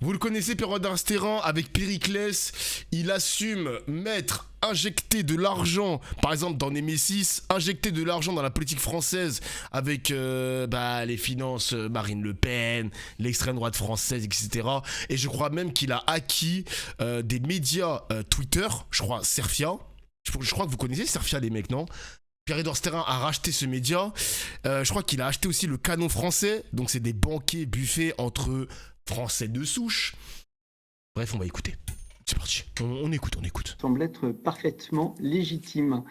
Vous le connaissez, Pérod Sterrin, avec Périclès, il assume injecter de l'argent, par exemple dans Nemesis, injecter de l'argent dans la politique française avec les finances Marine Le Pen, l'extrême droite française, etc. Et je crois même qu'il a acquis des médias Twitter, je crois Serfia. Je crois que vous connaissez Serfia, les mecs, non? Pierre-Edouard Sterrin a racheté ce média. Je crois qu'il a acheté aussi le Canon français. Donc c'est des banquets buffets entre français de souche. Bref, on va écouter. C'est parti. On écoute. Semble être parfaitement légitime.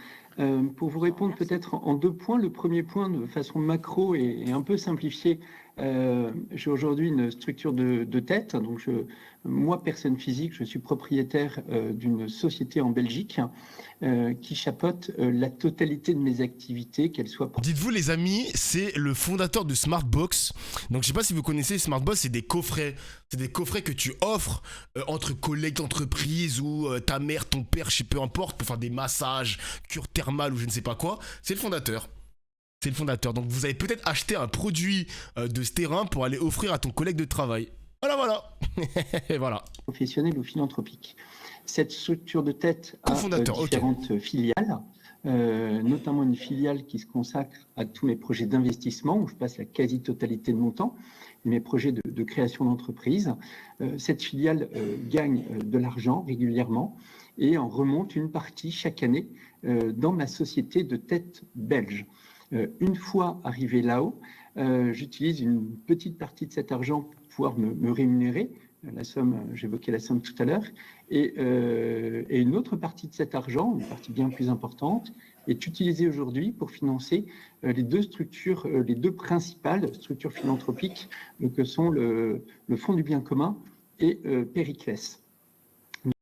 Pour vous répondre peut-être en 2 points. Le premier point, de façon macro et un peu simplifié, j'ai aujourd'hui une structure de tête. Donc moi, personne physique, je suis propriétaire d'une société en Belgique qui chapeaute la totalité de mes activités, qu'elles soient... Dites-vous les amis, c'est le fondateur de Smartbox. Donc je sais pas si vous connaissez Smartbox, c'est des coffrets. C'est des coffrets que tu offres entre collègues d'entreprise ou ta mère, ton père, je sais peu importe, pour faire des massages, cure thermale ou je ne sais pas quoi. C'est le fondateur. C'est le fondateur. Donc vous avez peut-être acheté un produit de ce terrain pour aller offrir à ton collègue de travail. Voilà. Et voilà. Professionnel ou philanthropique. Cette structure de tête a différentes filiales, notamment une filiale qui se consacre à tous mes projets d'investissement, où je passe la quasi-totalité de mon temps, et mes projets de création d'entreprise. Cette filiale gagne de l'argent régulièrement et en remonte une partie chaque année dans ma société de tête belge. Une fois arrivé là-haut, j'utilise une petite partie de cet argent pour pouvoir me rémunérer. La somme, j'évoquais la somme tout à l'heure, et une autre partie de cet argent, une partie bien plus importante, est utilisée aujourd'hui pour financer les deux structures, les deux principales structures philanthropiques que sont le Fonds du bien commun et Périclès.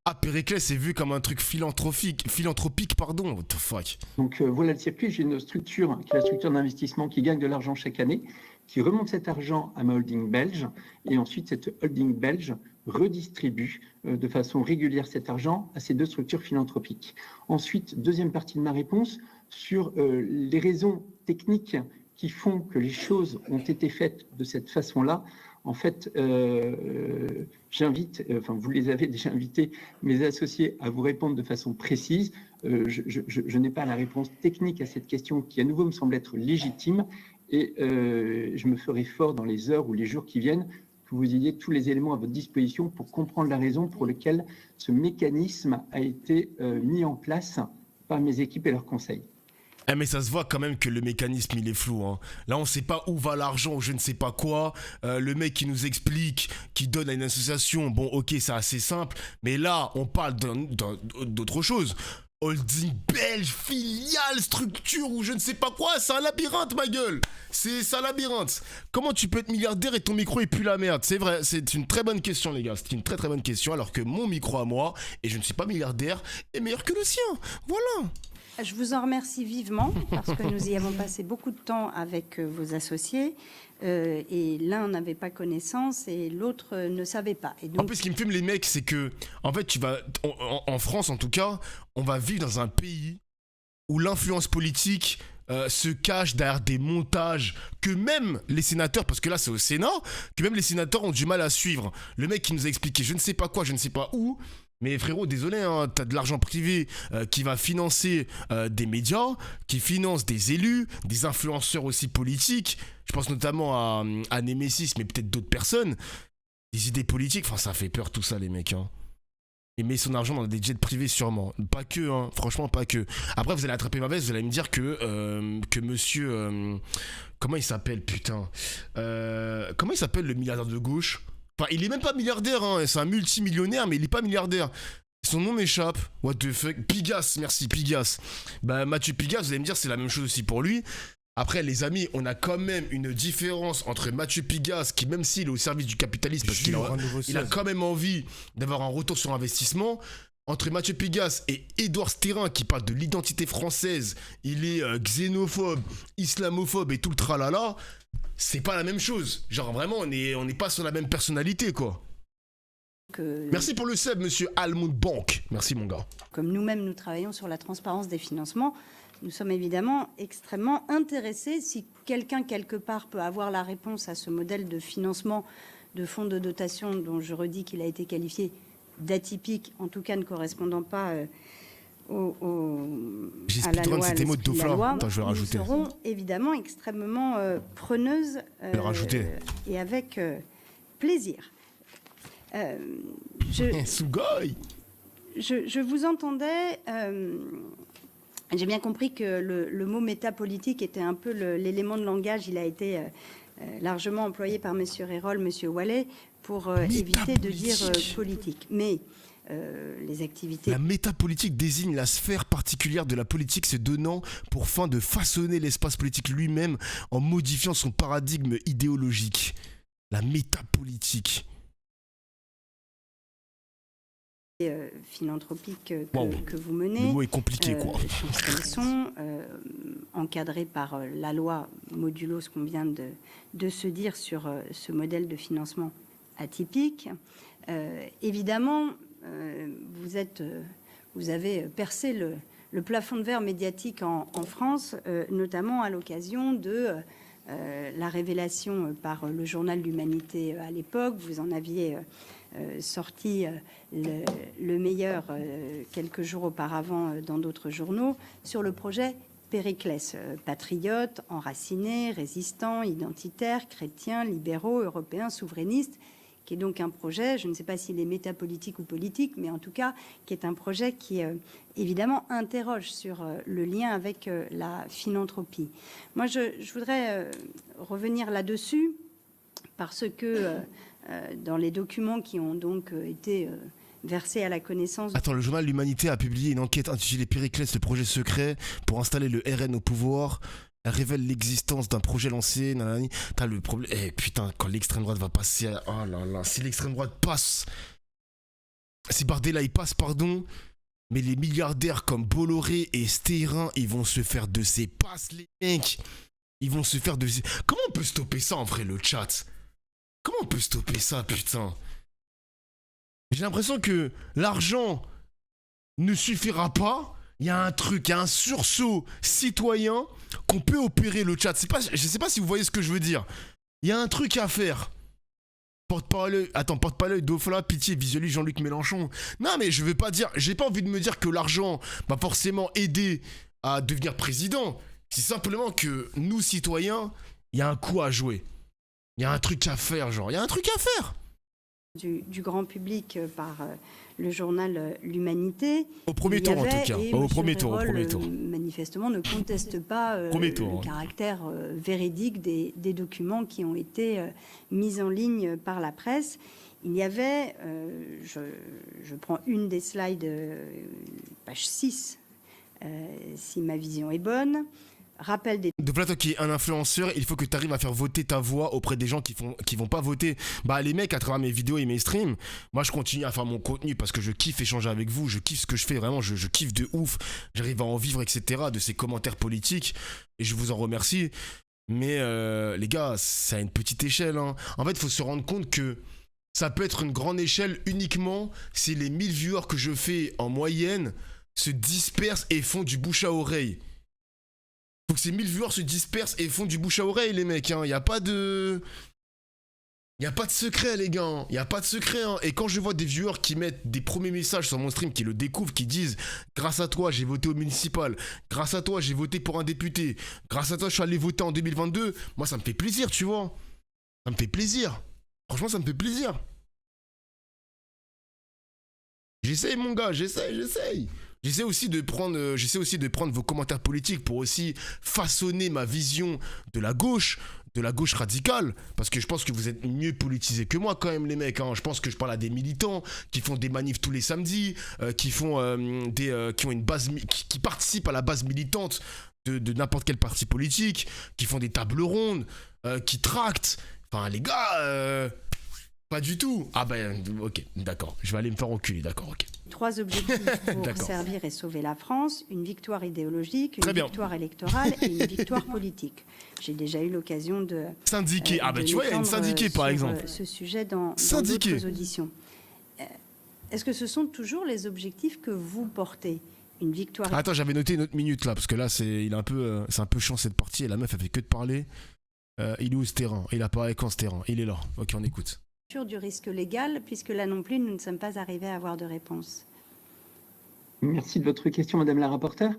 Ah, Périclès est vu comme un truc philanthropique, pardon, what the fuck. Donc voilà le circuit, j'ai une structure qui est la structure d'investissement qui gagne de l'argent chaque année, qui remonte cet argent à ma holding belge, et ensuite cette holding belge redistribue de façon régulière cet argent à ces deux structures philanthropiques. Ensuite, deuxième partie de ma réponse, sur les raisons techniques qui font que les choses ont été faites de cette façon-là. En fait, vous les avez déjà invités, mes associés, à vous répondre de façon précise. Je n'ai pas la réponse technique à cette question qui, à nouveau, me semble être légitime. Et je me ferai fort dans les heures ou les jours qui viennent que vous ayez tous les éléments à votre disposition pour comprendre la raison pour laquelle ce mécanisme a été mis en place par mes équipes et leurs conseils. Mais ça se voit quand même que le mécanisme il est flou, hein. Là on sait pas où va l'argent ou je ne sais pas quoi. Le mec qui nous explique, qui donne à une association, bon ok c'est assez simple, mais là on parle d'autre chose. Holding belge, filiale, structure ou je ne sais pas quoi, c'est un labyrinthe ma gueule. C'est un labyrinthe. Comment tu peux être milliardaire et ton micro est plus la merde? C'est vrai, c'est une très bonne question les gars, c'est une très bonne question alors que mon micro à moi, et je ne suis pas milliardaire, est meilleur que le sien. Voilà. Je vous en remercie vivement parce que nous y avons passé beaucoup de temps avec vos associés et l'un n'avait pas connaissance et l'autre ne savait pas. Et donc... En plus, ce qui me fume les mecs, c'est que, en fait, en France en tout cas, on va vivre dans un pays où l'influence politique se cache derrière des montages que même les sénateurs, parce que là c'est au Sénat, que même les sénateurs ont du mal à suivre. Le mec qui nous a expliqué je ne sais pas quoi, je ne sais pas où. Mais frérot, désolé, hein, t'as de l'argent privé qui va financer des médias, qui finance des élus, des influenceurs aussi politiques. Je pense notamment à Nemesis, mais peut-être d'autres personnes. Des idées politiques, enfin ça fait peur tout ça les mecs. Hein. Il met son argent dans des jets privés sûrement. Pas que, hein, franchement pas que. Après vous allez attraper ma veste, vous allez me dire que monsieur... comment il s'appelle putain comment il s'appelle le milliardaire de gauche? Enfin, il est même pas milliardaire, hein. C'est un multimillionnaire, mais il est pas milliardaire. Son nom m'échappe. What the fuck? Pigasse, merci, Pigasse. Bah, Mathieu Pigasse, vous allez me dire, c'est la même chose aussi pour lui. Après, les amis, on a quand même une différence entre Mathieu Pigasse, qui, même s'il est au service du capitalisme, parce qu'il a quand même envie d'avoir un retour sur investissement, entre Mathieu Pigasse et Édouard Sterrin, qui parle de l'identité française, il est xénophobe, islamophobe et tout le tralala. C'est pas la même chose. Genre vraiment, on n'est pas sur la même personnalité, quoi. Merci pour le sub, monsieur Almond Bank. Merci, mon gars. Comme nous-mêmes, nous travaillons sur la transparence des financements, nous sommes évidemment extrêmement intéressés. Si quelqu'un, quelque part, peut avoir la réponse à ce modèle de financement de fonds de dotation dont je redis qu'il a été qualifié d'atypique, en tout cas ne correspondant pas à la loi, c'était mots de Dauphin. Attends, je vais le rajouter. Nous serons évidemment extrêmement preneuses et avec plaisir. Je vous entendais. J'ai bien compris que le mot métapolitique était un peu l'élément de langage. Il a été largement employé par M. Rérol, M. Wallet, pour éviter de dire politique. Mais les activités... La métapolitique désigne la sphère particulière de la politique se donnant pour fin de façonner l'espace politique lui-même en modifiant son paradigme idéologique. La métapolitique. Philanthropique que vous menez. Le mot est compliqué, quoi. Sont encadrés par la loi modulo ce qu'on vient de se dire sur ce modèle de financement atypique. Évidemment, vous avez percé le plafond de verre médiatique en France, notamment à l'occasion de la révélation par le journal L'Humanité à l'époque. Vous en aviez sorti le meilleur quelques jours auparavant dans d'autres journaux sur le projet Périclès, patriote, enraciné, résistant, identitaire, chrétien, libéraux, européen, souverainiste, qui est donc un projet, je ne sais pas s'il est métapolitique ou politique, mais en tout cas, qui est un projet qui, évidemment, interroge sur le lien avec la philanthropie. Moi, je voudrais revenir là-dessus, parce que dans les documents qui ont donc été versés à la connaissance... Attends, le journal L'Humanité a publié une enquête intitulée Périclès, le projet secret pour installer le RN au pouvoir. Elle révèle l'existence d'un projet lancé. T'as le problème. Eh putain, quand l'extrême droite va passer. Oh là là, si l'extrême droite passe. Si Bardella il passe, pardon. Mais les milliardaires comme Bolloré et Stérin, ils vont se faire de ces passes, les mecs. Ils vont se faire de ces. Comment on peut stopper ça en vrai, le chat? Comment on peut stopper ça, putain? J'ai l'impression que l'argent ne suffira pas. Il y a un truc, il y a un sursaut citoyen qu'on peut opérer, le chat. Je sais pas si vous voyez ce que je veux dire. Il y a un truc à faire. Porte-parole Dauphin, pitié, visualise Jean-Luc Mélenchon. Non, mais je veux pas dire, j'ai pas envie de me dire que l'argent va forcément aider à devenir président. C'est simplement que nous, citoyens, il y a un coup à jouer. Il y a un truc à faire, genre. Il y a un truc à faire. Du grand public par le journal L'Humanité. Au premier tour, en tout cas. Au premier tour. Manifestement, ne conteste pas le caractère véridique des documents qui ont été mis en ligne par la presse. Il y avait, je prends une des slides, page 6, si ma vision est bonne. Rappel des... De Plateau qui est un influenceur, il faut que tu arrives à faire voter ta voix auprès des gens qui vont pas voter. Bah les mecs, à travers mes vidéos et mes streams, moi je continue à faire mon contenu parce que je kiffe échanger avec vous, je kiffe ce que je fais, vraiment, je kiffe de ouf, j'arrive à en vivre, etc. de ces commentaires politiques et je vous en remercie. Mais les gars, c'est à une petite échelle, hein. En fait, il faut se rendre compte que ça peut être une grande échelle uniquement si les 1000 viewers que je fais en moyenne se dispersent et font du bouche à oreille. Faut que ces 1000 viewers se dispersent et font du bouche à oreille, les mecs, hein. Y a pas de secret, les gars, hein. Y a pas de secret, hein. Et quand je vois des viewers qui mettent des premiers messages sur mon stream, qui le découvrent, qui disent « Grâce à toi, j'ai voté au municipal. Grâce à toi, j'ai voté pour un député. Grâce à toi, je suis allé voter en 2022. » Moi, ça me fait plaisir, tu vois. Ça me fait plaisir. Franchement, ça me fait plaisir. J'essaye, mon gars, j'essaye. J'essaie aussi de prendre vos commentaires politiques pour aussi façonner ma vision de la gauche radicale, parce que je pense que vous êtes mieux politisés que moi quand même, les mecs, hein. Je pense que je parle à des militants qui font des manifs tous les samedis, qui ont une base, qui participent à la base militante de n'importe quel parti politique, qui font des tables rondes, qui tractent. Enfin, les gars, pas du tout. Ah ben, ok, d'accord. Je vais aller me faire enculer, d'accord, ok. 3 objectifs pour servir et sauver la France, une victoire idéologique, une victoire électorale et une victoire politique. J'ai déjà eu l'occasion de... Syndiquer. Ah ben tu vois, il y a une syndiquée par exemple. Ce sujet dans d'autres auditions. Est-ce que ce sont toujours les objectifs que vous portez? Une victoire... Attends, j'avais noté une autre minute là, parce que là, c'est un peu chiant cette partie, et la meuf, elle fait que de parler. Il est où ce terrain? Il apparaît quand ce terrain? Il est là. Ok, on écoute. du risque légal, puisque là non plus, nous ne sommes pas arrivés à avoir de réponse. Merci de votre question, Madame la rapporteure.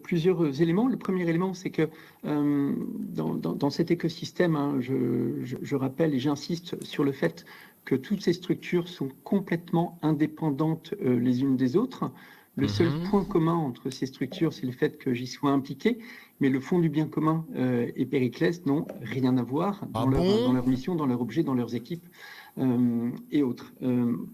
Plusieurs éléments. Le premier élément, c'est que dans cet écosystème, hein, je rappelle et j'insiste sur le fait que toutes ces structures sont complètement indépendantes les unes des autres. Le seul point commun entre ces structures, c'est le fait que j'y sois impliqué, mais le Fonds du bien commun et Périclès n'ont rien à voir dans leur mission, dans leur objet, dans leurs équipes et autres.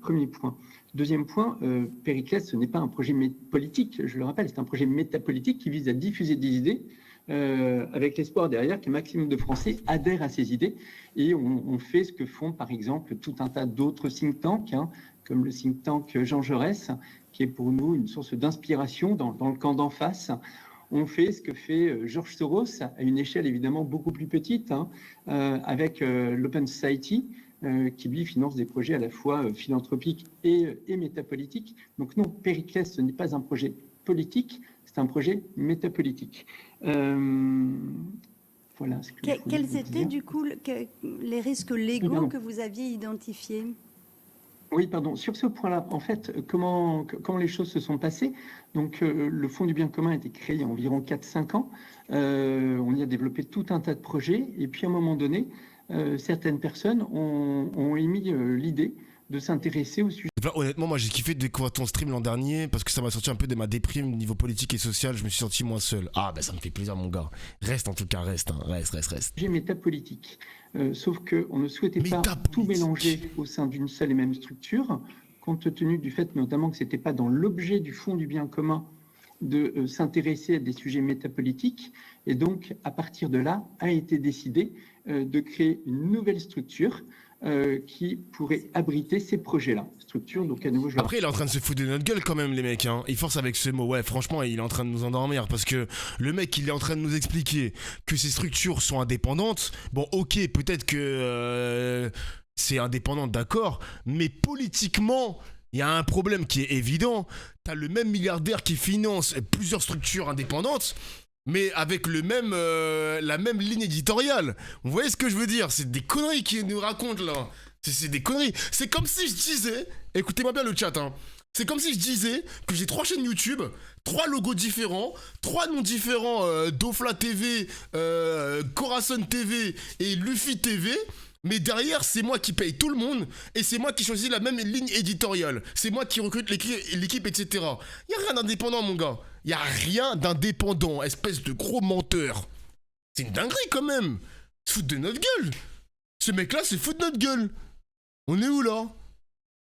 Premier point. Deuxième point, Périclès, ce n'est pas un projet politique, je le rappelle, c'est un projet métapolitique qui vise à diffuser des idées avec l'espoir derrière qu'un maximum de Français adhèrent à ces idées. Et on fait ce que font, par exemple, tout un tas d'autres think tanks, hein, comme le think tank Jean Jaurès, qui est pour nous une source d'inspiration dans le camp d'en face. On fait ce que fait George Soros, à une échelle évidemment beaucoup plus petite, hein, avec l'Open Society, qui lui finance des projets à la fois philanthropiques et métapolitiques. Donc non, Périclès, ce n'est pas un projet politique, c'est un projet métapolitique. Voilà ce que Quels étaient du coup les risques légaux que vous aviez identifiés ? Oui, pardon. Sur ce point-là, en fait, comment les choses se sont passées? Donc, le Fonds du bien commun a été créé il y a environ 4-5 ans. On y a développé tout un tas de projets. Et puis, à un moment donné, certaines personnes ont émis l'idée de s'intéresser au sujet. Là, honnêtement, moi j'ai kiffé de découvrir ton stream l'an dernier parce que ça m'a sorti un peu de ma déprime niveau politique et social. Je me suis senti moins seul. Ah, ben ça me fait plaisir, mon gars. Reste en tout cas, reste. J'ai métapolitique. Sauf qu'on ne souhaitait pas tout mélanger au sein d'une seule et même structure, compte tenu du fait notamment que ce n'était pas dans l'objet du Fonds du bien commun de s'intéresser à des sujets métapolitiques. Et donc, à partir de là, a été décidé de créer une nouvelle structure qui pourrait abriter ces projets-là. Structure, donc à nouveau, Après, il est en train de se foutre de notre gueule quand même, les mecs. Hein. Il force avec ce mot. Ouais, franchement, il est en train de nous endormir parce que le mec, il est en train de nous expliquer que ces structures sont indépendantes. Bon, ok, peut-être que c'est indépendant, d'accord, mais politiquement, il y a un problème qui est évident. T'as le même milliardaire qui finance plusieurs structures indépendantes, mais avec la même ligne éditoriale. Vous voyez ce que je veux dire? C'est des conneries qu'il nous raconte là. C'est des conneries. C'est comme si je disais, écoutez-moi bien le chat, hein. C'est comme si je disais que j'ai 3 chaînes YouTube, 3 logos différents, 3 noms différents, Dofla TV, Corazon TV et Luffy TV. Mais derrière, c'est moi qui paye tout le monde et c'est moi qui choisis la même ligne éditoriale. C'est moi qui recrute l'équipe, etc. Y a rien d'indépendant, mon gars. Y a rien d'indépendant, espèce de gros menteur. C'est une dinguerie quand même. Se foutre de notre gueule. Ce mec-là se fout de notre gueule. On est où là?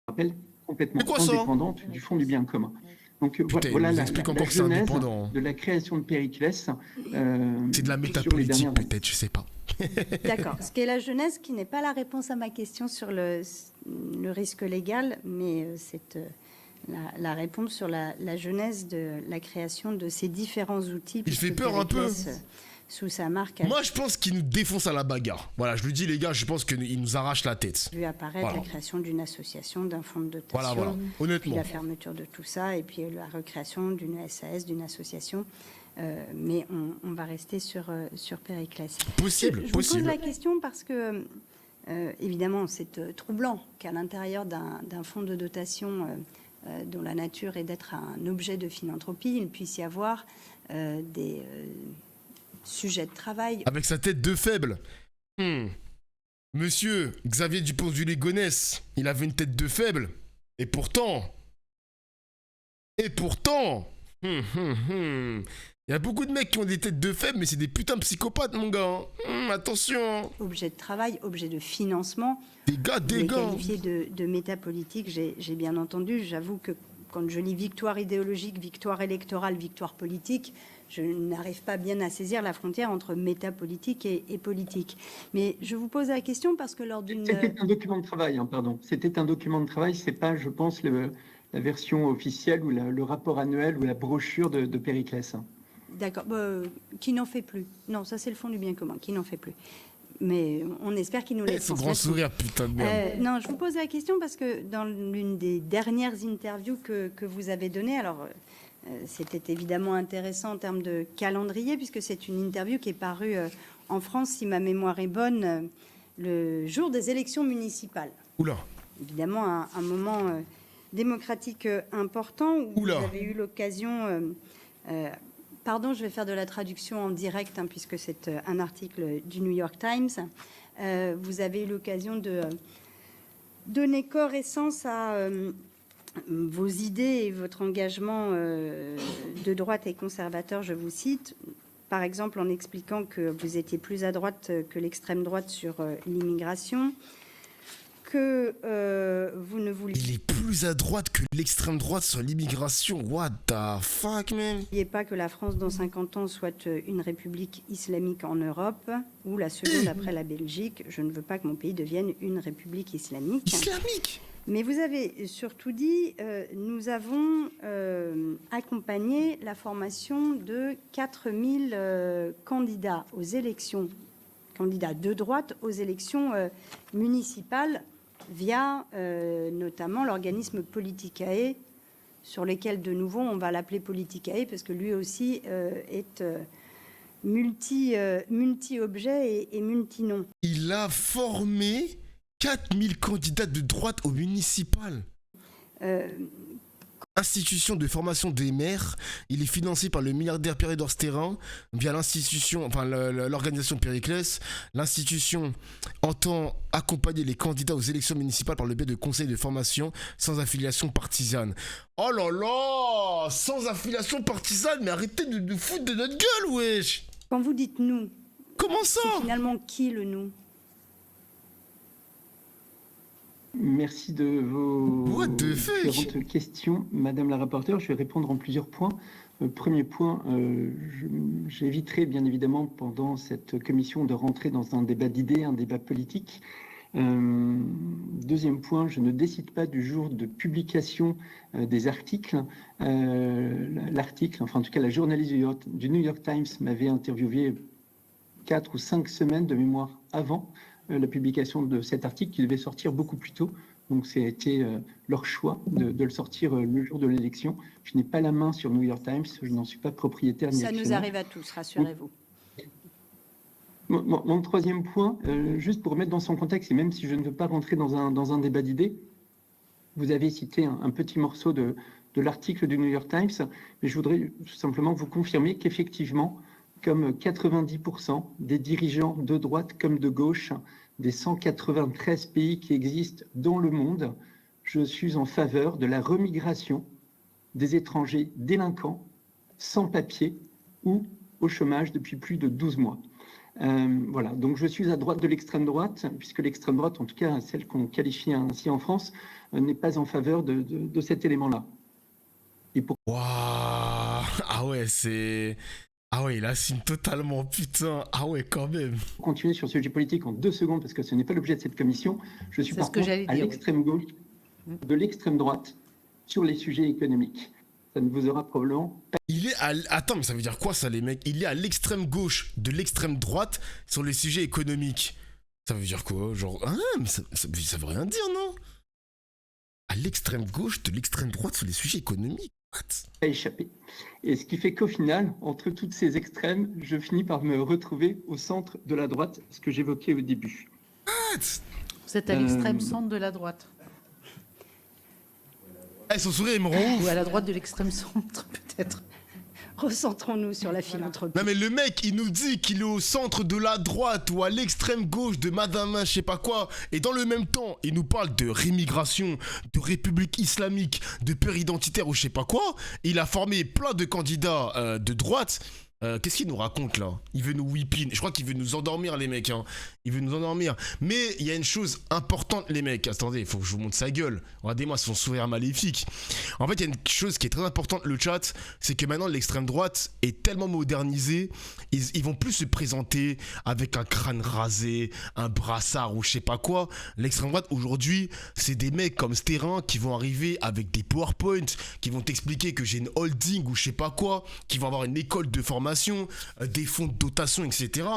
Je rappelle complètement indépendante du Fonds du bien commun. Donc putain, voilà la genèse de la création de Périclès. C'est de la métapolitique peut-être, je sais pas. D'accord. Ce qui est la genèse, qui n'est pas la réponse à ma question sur le risque légal, mais c'est la réponse sur la genèse de la création de ces différents outils. Il fait peur un peu. Sous sa marque. Moi, je pense qu'il nous défonce à la bagarre. Voilà, je lui dis, les gars, je pense qu'il nous arrache la tête. Vu apparaître la création d'une association, d'un fonds de dotation. Voilà. Honnêtement. Puis la fermeture de tout ça, et puis la recréation d'une SAS, d'une association. Mais on va rester sur Périclès. Possible. Je vous pose la question parce que, évidemment, c'est troublant qu'à l'intérieur d'un fonds de dotation dont la nature est d'être un objet de philanthropie, il puisse y avoir des sujets de travail. Avec sa tête de faible. Monsieur Xavier Dupont du Ligonnès, il avait une tête de faible. Et pourtant... Il y a beaucoup de mecs qui ont des têtes de faibles, mais c'est des putains de psychopathes, mon gars. Attention. Objet de travail, objet de financement. Des gars. Qualifié de métapolitique, j'ai bien entendu. J'avoue que quand je lis victoire idéologique, victoire électorale, victoire politique, je n'arrive pas bien à saisir la frontière entre métapolitique et politique. Mais je vous pose la question parce que lors d'une... C'était un document de travail, hein, pardon. C'était un document de travail, c'est pas, je pense, la version officielle ou le rapport annuel ou la brochure de Périclès. Hein. D'accord, qui n'en fait plus. Non, ça c'est le Fonds du bien commun, qui n'en fait plus. Mais on espère qu'il nous laisse. Son grand sourire, putain de merde. Non, je vous pose la question parce que dans l'une des dernières interviews que vous avez données, alors c'était évidemment intéressant en termes de calendrier, puisque c'est une interview qui est parue en France, si ma mémoire est bonne, le jour des élections municipales. Oula. Évidemment, un moment démocratique important où Oula. vous avez eu l'occasion... pardon, je vais faire de la traduction en direct, hein, puisque c'est un article du New York Times. Vous avez eu l'occasion de donner corps et sens à vos idées et votre engagement de droite et conservateur, je vous cite, par exemple en expliquant que vous étiez plus à droite que l'extrême droite sur l'immigration, que vous ne vouliez... Il est plus à droite que l'extrême droite sur l'immigration. What the fuck, man? N'oubliez pas que la France, dans 50 ans, soit une république islamique en Europe, ou la seconde après la Belgique. Je ne veux pas que mon pays devienne une république islamique. Islamique? Mais vous avez surtout dit, nous avons accompagné la formation de 4000 candidats aux élections, candidats de droite aux élections municipales, via notamment l'organisme Politicae, sur lesquels, de nouveau, on va l'appeler Politicae, parce que lui aussi est multi-objet et multi-nom. Il a formé 4000 candidats de droite au municipal. Institution de formation des maires, il est financé par le milliardaire Pierre-Édouard Stérin via l'institution, enfin l'organisation Périclès. L'institution entend accompagner les candidats aux élections municipales par le biais de conseils de formation sans affiliation partisane. Oh là là, sans affiliation partisane, mais arrêtez de nous foutre de notre gueule, wesh. Quand vous dites nous, comment ça? C'est finalement qui le nous? Merci de vos différentes questions, Madame la rapporteure. Je vais répondre en plusieurs points. Premier point, j'éviterai bien évidemment pendant cette commission de rentrer dans un débat d'idées, un débat politique. Deuxième point, je ne décide pas du jour de publication des articles. L'article, enfin en tout cas la journaliste du New York Times m'avait interviewé 4 ou 5 semaines de mémoire avant la publication de cet article qui devait sortir beaucoup plus tôt. Donc, c'était leur choix de le sortir le jour de l'élection. Je n'ai pas la main sur New York Times, je n'en suis pas propriétaire. Ça nous arrive à tous, rassurez-vous. Mon troisième point, juste pour remettre dans son contexte, et même si je ne veux pas rentrer dans un débat d'idées, vous avez cité un petit morceau de l'article du New York Times, mais je voudrais tout simplement vous confirmer qu'effectivement, comme 90% des dirigeants de droite comme de gauche des 193 pays qui existent dans le monde, je suis en faveur de la remigration des étrangers délinquants, sans papier ou au chômage depuis plus de 12 mois. Voilà, donc je suis à droite de l'extrême droite, puisque l'extrême droite, en tout cas celle qu'on qualifie ainsi en France, n'est pas en faveur de cet élément-là. Waouh, ah ouais, c'est... Ah ouais, il assume totalement, putain. Ah ouais, quand même. Continuer sur ce sujet politique en 2 secondes, parce que ce n'est pas l'objet de cette commission. Je suis par contre à l'extrême gauche, de l'extrême droite, sur les sujets économiques. Ça ne vous aura probablement pas... Il est à... Attends, mais ça veut dire quoi ça, les mecs? Il est à l'extrême gauche de l'extrême droite sur les sujets économiques. Ça veut dire quoi? Genre, ah, mais ça veut rien dire, non? À l'extrême gauche de l'extrême droite sur les sujets économiques. What? Échappé. Et ce qui fait qu'au final, entre toutes ces extrêmes, je finis par me retrouver au centre de la droite, ce que j'évoquais au début. What? Vous êtes à l'extrême centre de la droite. Eh, son sourire, il me rend ouf. Ou à la droite de l'extrême centre, peut-être. Recentrons-nous sur la philanthropie. Non mais le mec, il nous dit qu'il est au centre de la droite ou à l'extrême gauche de Madame je sais pas quoi. Et dans le même temps, il nous parle de rémigration, de république islamique, de peur identitaire ou je sais pas quoi. Il a formé plein de candidats de droite. Qu'est-ce qu'il nous raconte là? Il veut nous whippin. Je crois qu'il veut nous endormir les mecs. Hein. Il veut nous endormir. Mais il y a une chose importante les mecs. Attendez, il faut que je vous montre sa gueule. Regardez-moi son sourire maléfique. En fait, il y a une chose qui est très importante le chat. C'est que maintenant l'extrême droite est tellement modernisée. Ils vont plus se présenter avec un crâne rasé, un brassard ou je sais pas quoi. L'extrême droite aujourd'hui, c'est des mecs comme Stérin qui vont arriver avec des PowerPoint, qui vont t'expliquer que j'ai une holding ou je sais pas quoi, qui vont avoir une école de formation, des fonds de dotation, etc.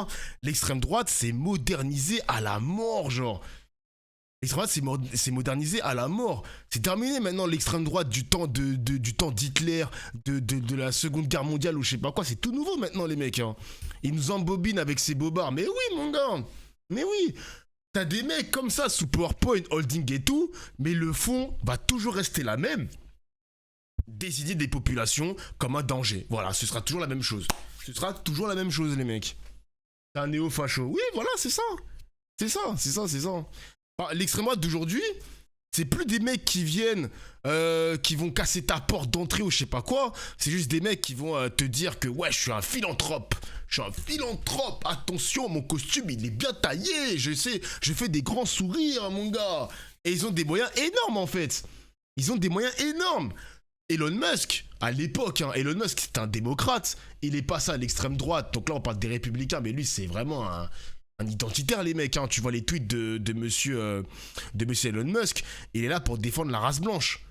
L'extrême droite s'est modernisée à la mort, genre. L'extrême droite s'est modernisée à la mort. C'est terminé maintenant l'extrême droite du temps d'Hitler, de la Seconde Guerre mondiale ou je sais pas quoi. C'est tout nouveau maintenant les mecs. Hein. Ils nous embobinent avec ces bobards. Mais oui mon gars, mais oui. T'as des mecs comme ça sous PowerPoint, holding et tout, mais le fond va toujours rester la même. Décider des populations comme un danger. Voilà, ce sera toujours la même chose. Ce sera toujours la même chose, les mecs. C'est un néo-facho. Oui, voilà, c'est ça. C'est ça. Enfin, l'extrême droite d'aujourd'hui, c'est plus des mecs qui viennent, qui vont casser ta porte d'entrée ou je sais pas quoi. C'est juste des mecs qui vont te dire que ouais, je suis un philanthrope. Attention, mon costume, il est bien taillé. Je sais, je fais des grands sourires, mon gars. Et ils ont des moyens énormes, en fait. Ils ont des moyens énormes. Elon Musk, à l'époque, Elon Musk, c'est un démocrate. Il est passé à l'extrême droite. Donc là, on parle des républicains. Mais lui, c'est vraiment un identitaire, les mecs. Tu vois les tweets de monsieur Elon Musk. Il est là pour défendre la race blanche.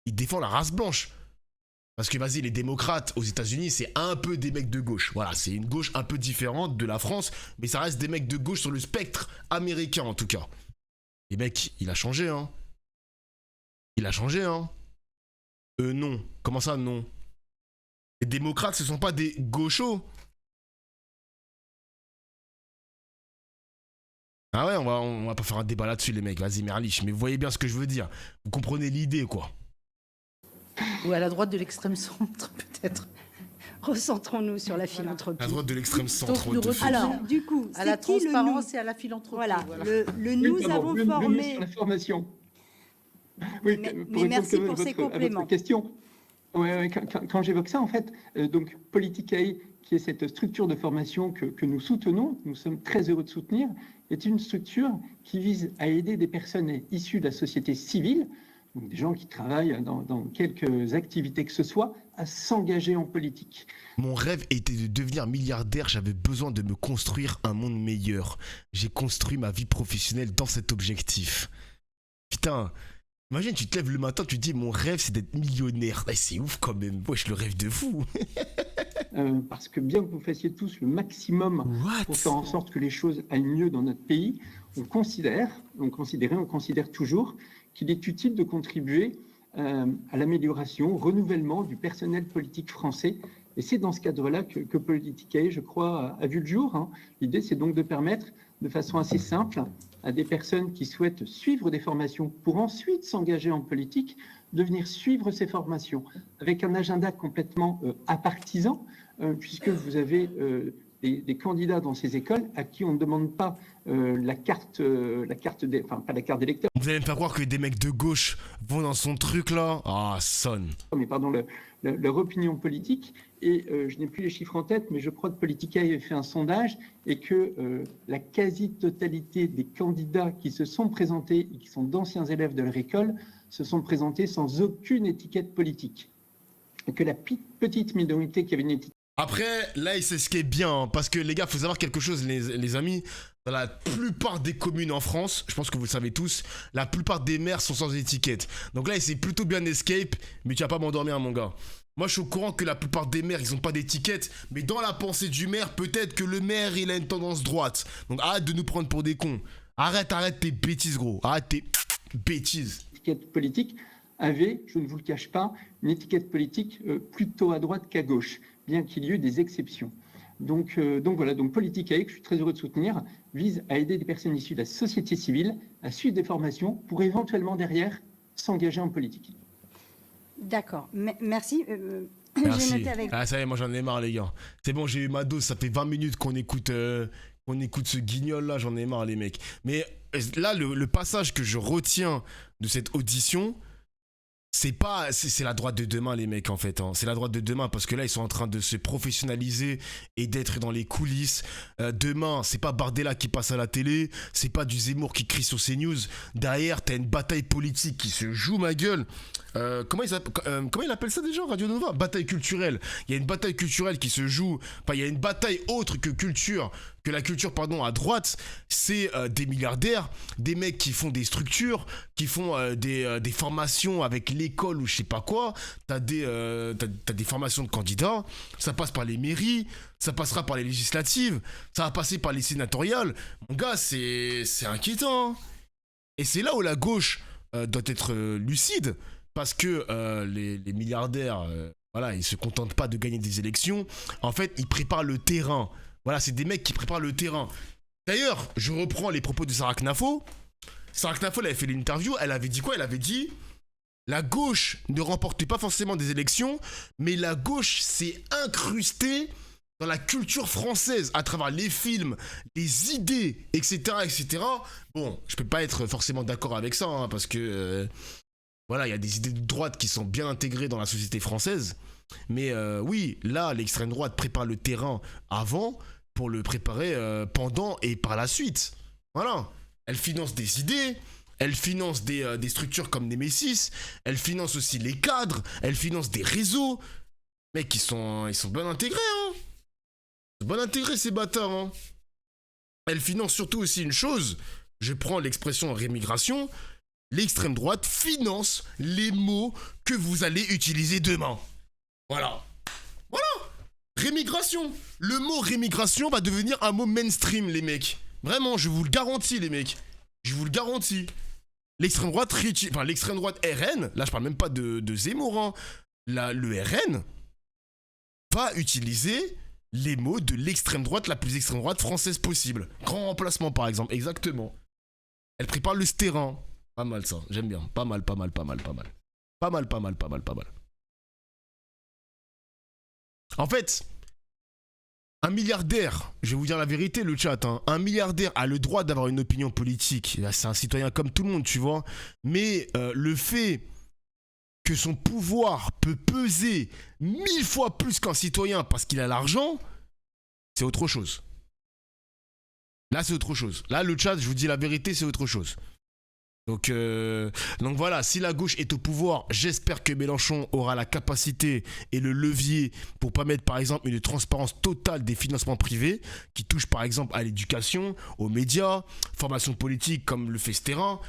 Il défend la race blanche. Parce que, vas-y, les démocrates aux États-Unis, c'est un peu des mecs de gauche. Voilà, c'est une gauche un peu différente de la France, mais ça reste des mecs de gauche sur le spectre américain, en tout cas. Les mecs, il a changé, hein. Non. Comment ça, non? Les démocrates, ce sont pas des gauchos. Ah ouais, on va pas faire un débat là-dessus, les mecs. Vas-y, Merlich, mais vous voyez bien ce que je veux dire. Vous comprenez l'idée, quoi. Ou à la droite de l'extrême centre, peut-être. Recentrons-nous sur la philanthropie. À droite de l'extrême centre. Alors, du coup, à la transparence et à la philanthropie. Voilà. Nous avons formé. Sur la formation. Oui, mais merci pour ces compléments. Votre question. Ouais, quand j'évoque ça, en fait, donc Politicae, qui est cette structure de formation que nous soutenons, nous sommes très heureux de soutenir, est une structure qui vise à aider des personnes issues de la société civile, donc des gens qui travaillent dans quelques activités que ce soit, à s'engager en politique. Mon rêve était de devenir milliardaire, j'avais besoin de me construire un monde meilleur. J'ai construit ma vie professionnelle dans cet objectif. Putain, imagine, tu te lèves le matin, tu te dis mon rêve c'est d'être millionnaire. C'est ouf quand même, wesh, le rêve de fou. Parce que bien que vous fassiez tous le maximum pour faire en sorte que les choses aillent mieux dans notre pays, on considère toujours qu'il est utile de contribuer à l'amélioration, au renouvellement du personnel politique français. Et c'est dans ce cadre-là que Politicae, je crois, a vu le jour. L'idée, c'est donc de permettre de façon assez simple à des personnes qui souhaitent suivre des formations pour ensuite s'engager en politique, de venir suivre ces formations avec un agenda complètement apartisan, puisque vous avez des candidats dans ces écoles à qui on ne demande pas la carte pas la carte d'électeur. Vous allez me faire croire que des mecs de gauche vont dans son truc là? Ah, sonne. Mais pardon, leur opinion politique. Et je n'ai plus les chiffres en tête, mais je crois que Politicae avait fait un sondage et que la quasi-totalité des candidats qui se sont présentés et qui sont d'anciens élèves de leur école se sont présentés sans aucune étiquette politique. Et que la petite minorité qui avait une étiquette. Après, là, il s'escape bien, parce que les gars, faut savoir quelque chose, les amis. Dans la plupart des communes en France, je pense que vous le savez tous, la plupart des maires sont sans étiquette. Donc là, il s'est plutôt bien escape, mais tu vas pas m'endormir, mon gars. Moi, je suis au courant que la plupart des maires, ils ont pas d'étiquette, mais dans la pensée du maire, peut-être que le maire, il a une tendance droite. Donc arrête de nous prendre pour des cons. Arrête tes bêtises, gros. Arrête tes bêtises. L'étiquette politique avait, je ne vous le cache pas, une étiquette politique plutôt à droite qu'à gauche, bien qu'il y ait eu des exceptions. Donc voilà, donc Politicae, que je suis très heureux de soutenir, vise à aider des personnes issues de la société civile à suivre des formations pour éventuellement derrière s'engager en politique. D'accord, merci. Merci. J'ai noté avec... Ah, ça y est, moi j'en ai marre, les gars. C'est bon, j'ai eu ma dose, ça fait 20 minutes qu'on écoute ce guignol là, j'en ai marre, les mecs. Mais là, le passage que je retiens de cette audition, c'est la droite de demain, les mecs, en fait. C'est la droite de demain, parce que là, ils sont en train de se professionnaliser et d'être dans les coulisses. Demain, c'est pas Bardella qui passe à la télé, c'est pas du Zemmour qui crie sur CNews. Derrière, t'as une bataille politique qui se joue, ma gueule. Comment il appelle ça déjà, Radio Nova? Bataille culturelle. Il y a une bataille culturelle qui se joue. Enfin, il y a une bataille autre que la culture, à droite. C'est des milliardaires, des mecs qui font des structures, qui font des formations avec l'école ou je sais pas quoi. T'as des formations de candidats. Ça passe par les mairies, ça passera par les législatives, ça va passer par les sénatoriales. Mon gars, c'est inquiétant. Et c'est là où la gauche doit être lucide. Parce que les milliardaires, voilà, ils se contentent pas de gagner des élections. En fait, ils préparent le terrain. Voilà, c'est des mecs qui préparent le terrain. D'ailleurs, je reprends les propos de Sarah Knafo. Sarah Knafo, elle avait fait l'interview, elle avait dit quoi? Elle avait dit la gauche ne remportait pas forcément des élections, mais la gauche s'est incrustée dans la culture française à travers les films, les idées, etc., etc. Bon, je peux pas être forcément d'accord avec ça, hein, parce que voilà, il y a des idées de droite qui sont bien intégrées dans la société française. Mais oui, là, l'extrême droite prépare le terrain avant pour le préparer pendant et par la suite. Voilà. Elle finance des idées, elle finance des structures comme Nemesis, elle finance aussi les cadres, elle finance des réseaux. Mec, ils sont bien intégrés, hein. Ils sont bien intégrés, ces bâtards, hein. Elle finance surtout aussi une chose, je prends l'expression rémigration, l'extrême droite finance les mots que vous allez utiliser demain. Voilà. Voilà. Rémigration. Le mot rémigration va devenir un mot mainstream, les mecs. Vraiment, je vous le garantis, les mecs. Je vous le garantis. L'extrême droite, l'extrême droite RN, là je parle même pas de Zemmour, hein. Le RN va utiliser les mots de l'extrême droite, la plus extrême droite française possible. Grand remplacement, par exemple, exactement. Elle prépare le terrain. Pas mal ça, j'aime bien. Pas mal, pas mal, pas mal, pas mal. Pas mal, pas mal, pas mal, pas mal. En fait, un milliardaire, je vais vous dire la vérité, le chat, hein, un milliardaire a le droit d'avoir une opinion politique. C'est un citoyen comme tout le monde, tu vois. Mais le fait que son pouvoir peut peser 1000 fois plus qu'un citoyen parce qu'il a l'argent, c'est autre chose. Là, c'est autre chose. Là, le chat, je vous dis la vérité, c'est autre chose. Donc voilà, si la gauche est au pouvoir, j'espère que Mélenchon aura la capacité et le levier pour permettre par exemple une transparence totale des financements privés qui touchent par exemple à l'éducation, aux médias, formation politique comme le fait Sterrin.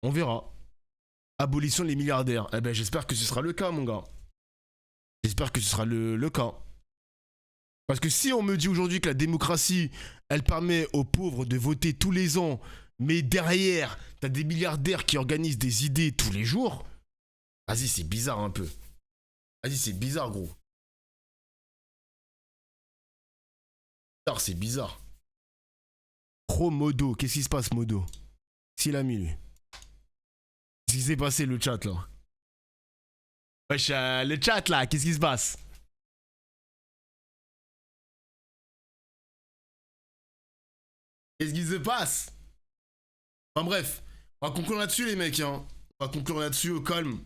On verra. Abolition des milliardaires. Eh ben j'espère que ce sera le cas, mon gars. J'espère que ce sera le cas. Parce que si on me dit aujourd'hui que la démocratie, elle permet aux pauvres de voter tous les ans, mais derrière, t'as des milliardaires qui organisent des idées tous les jours. Vas-y, c'est bizarre un peu. Vas-y, c'est bizarre, gros. C'est bizarre. Pro Modo, qu'est-ce qui se passe, Modo? S'il a mis, lui. Qu'est-ce qui s'est passé, le chat, là? Wesh, le chat, là, qu'est-ce qui se passe? Qu'est-ce qui se passe? Enfin bref, on va conclure là-dessus les mecs, hein. On va conclure là-dessus au calme.